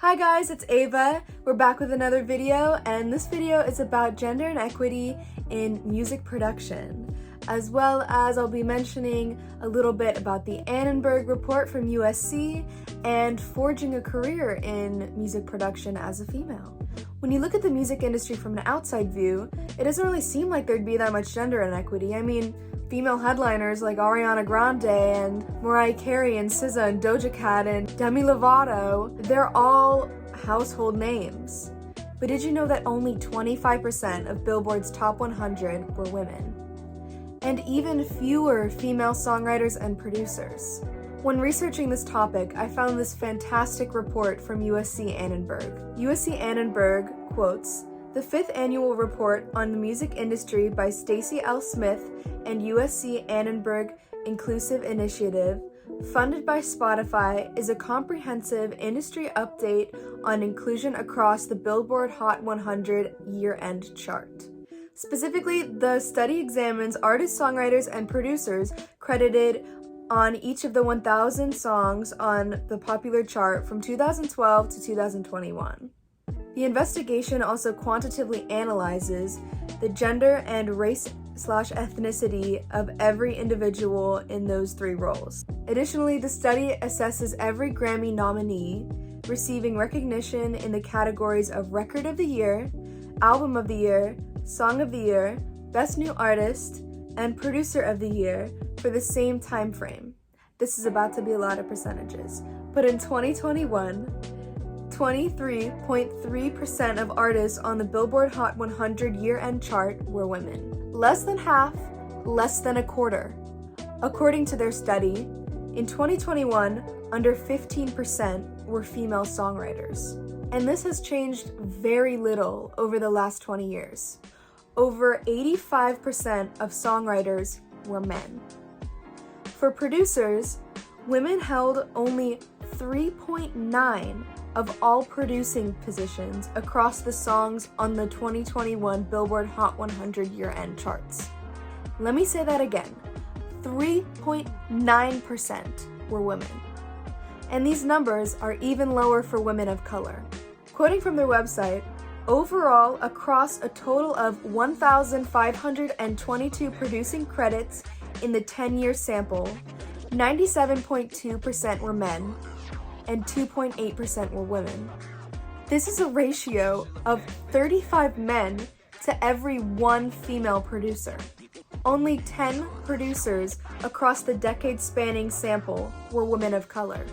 Hi guys, it's Ava. We're back with another video, and this video is about gender inequity in music production, as well as I'll be mentioning a little bit about the Annenberg report from USC and forging a career in music production as a female. When you look at the music industry from an outside view, it doesn't really seem like there'd be that much gender inequity. I mean, female headliners like Ariana Grande and Mariah Carey and SZA and Doja Cat and Demi Lovato, they're all household names. But did you know that only 25% of Billboard's top 100 were women? And even fewer female songwriters and producers. When researching this topic, I found this fantastic report from USC Annenberg. USC Annenberg quotes, "The 5th annual report on the music industry by Stacy L. Smith and USC Annenberg Inclusive Initiative, funded by Spotify, is a comprehensive industry update on inclusion across the Billboard Hot 100 year-end chart. Specifically, the study examines artists, songwriters, and producers credited on each of the 1,000 songs on the popular chart from 2012 to 2021. The investigation also quantitatively analyzes the gender and race/ethnicity of every individual in those 3 roles. Additionally, the study assesses every Grammy nominee receiving recognition in the categories of Record of the Year, Album of the Year, Song of the Year, Best New Artist, and Producer of the Year for the same time frame. This is about to be a lot of percentages, but in 2021, 23.3% of artists on the Billboard Hot 100 year-end chart were women. Less than half, less than a quarter. According to their study, in 2021, under 15% were female songwriters. And this has changed very little over the last 20 years. Over 85% of songwriters were men. For producers, women held only 3.9 of all producing positions across the songs on the 2021 Billboard Hot 100 year-end charts. Let me say that again. 3.9% were women. And these numbers are even lower for women of color. Quoting from their website, overall, across a total of 1,522 producing credits in the 10-year sample, 97.2% were men, and 2.8% were women. This is a ratio of 35 men to every 1 female producer. Only 10 producers across the decade-spanning sample were women of color.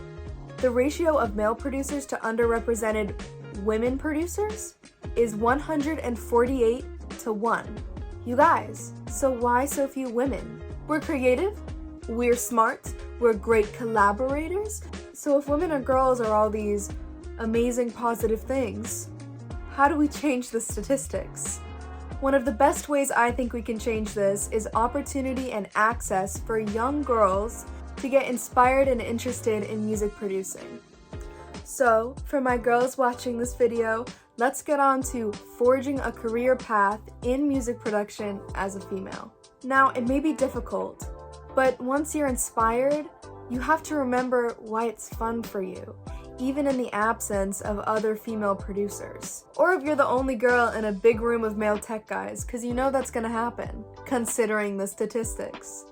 The ratio of male producers to underrepresented women producers is 148 to 1. You guys, so why so few women? We're creative, we're smart, we're great collaborators. So if women and girls are all these amazing positive things, how do we change the statistics? One of the best ways I think we can change this is opportunity and access for young girls to get inspired and interested in music producing. So, for my girls watching this video, let's get on to forging a career path in music production as a female. Now, it may be difficult, but once you're inspired, you have to remember why it's fun for you, even in the absence of other female producers. Or if you're the only girl in a big room of male tech guys, because you know that's gonna happen, considering the statistics.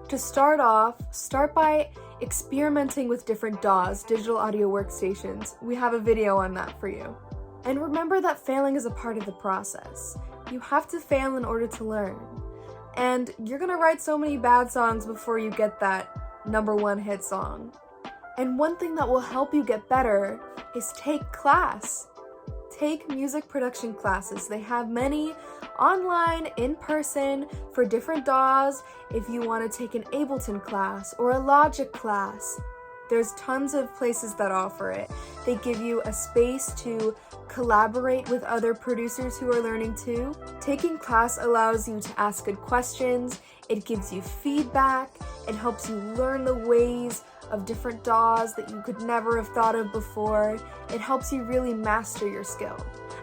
To start off, start by experimenting with different DAWs, digital audio workstations. We have a video on that for you. And remember that failing is a part of the process. You have to fail in order to learn. And you're gonna write so many bad songs before you get that #1 hit song. And one thing that will help you get better is take class. Take music production classes. They have many online, in person, for different DAWs. If you want to take an Ableton class or a Logic class, there's tons of places that offer it. They give you a space to collaborate with other producers who are learning too. Taking class allows you to ask good questions, it gives you feedback, it helps you learn the ways of different DAWs that you could never have thought of before. It helps you really master your skill.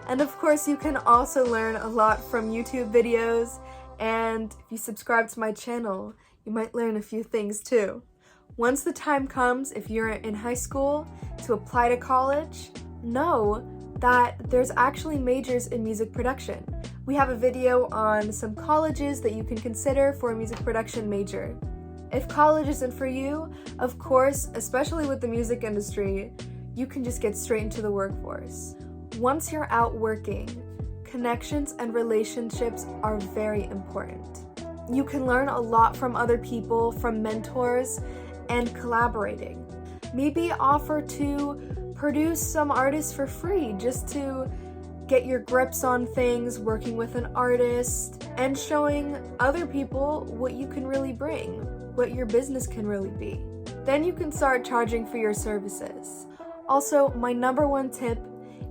And of course, you can also learn a lot from YouTube videos, and if you subscribe to my channel, you might learn a few things too. Once the time comes, if you're in high school, to apply to college, know that there's actually majors in music production. We have a video on some colleges that you can consider for a music production major. If college isn't for you, of course, especially with the music industry, you can just get straight into the workforce. Once you're out working, connections and relationships are very important. You can learn a lot from other people, from mentors, and collaborating. Maybe offer to produce some artists for free just to get your grips on things, working with an artist, and showing other people what you can really bring, what your business can really be. Then you can start charging for your services. Also, my number one tip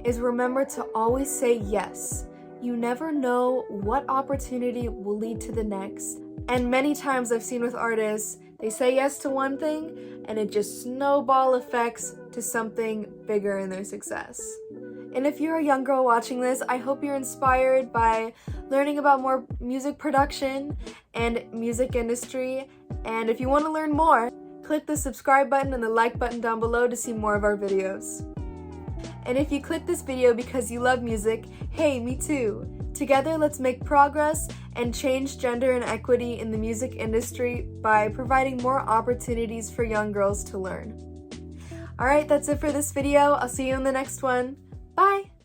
is remember to always say yes. You never know what opportunity will lead to the next. And many times I've seen with artists, they say yes to one thing and it just snowball effects to something bigger in their success. And if you're a young girl watching this, I hope you're inspired by learning about more music production and music industry. And if you want to learn more, click the subscribe button and the like button down below to see more of our videos. And if you click this video because you love music, hey, me too. Together, let's make progress and change gender inequity in the music industry by providing more opportunities for young girls to learn. Alright, that's it for this video. I'll see you in the next one. Bye!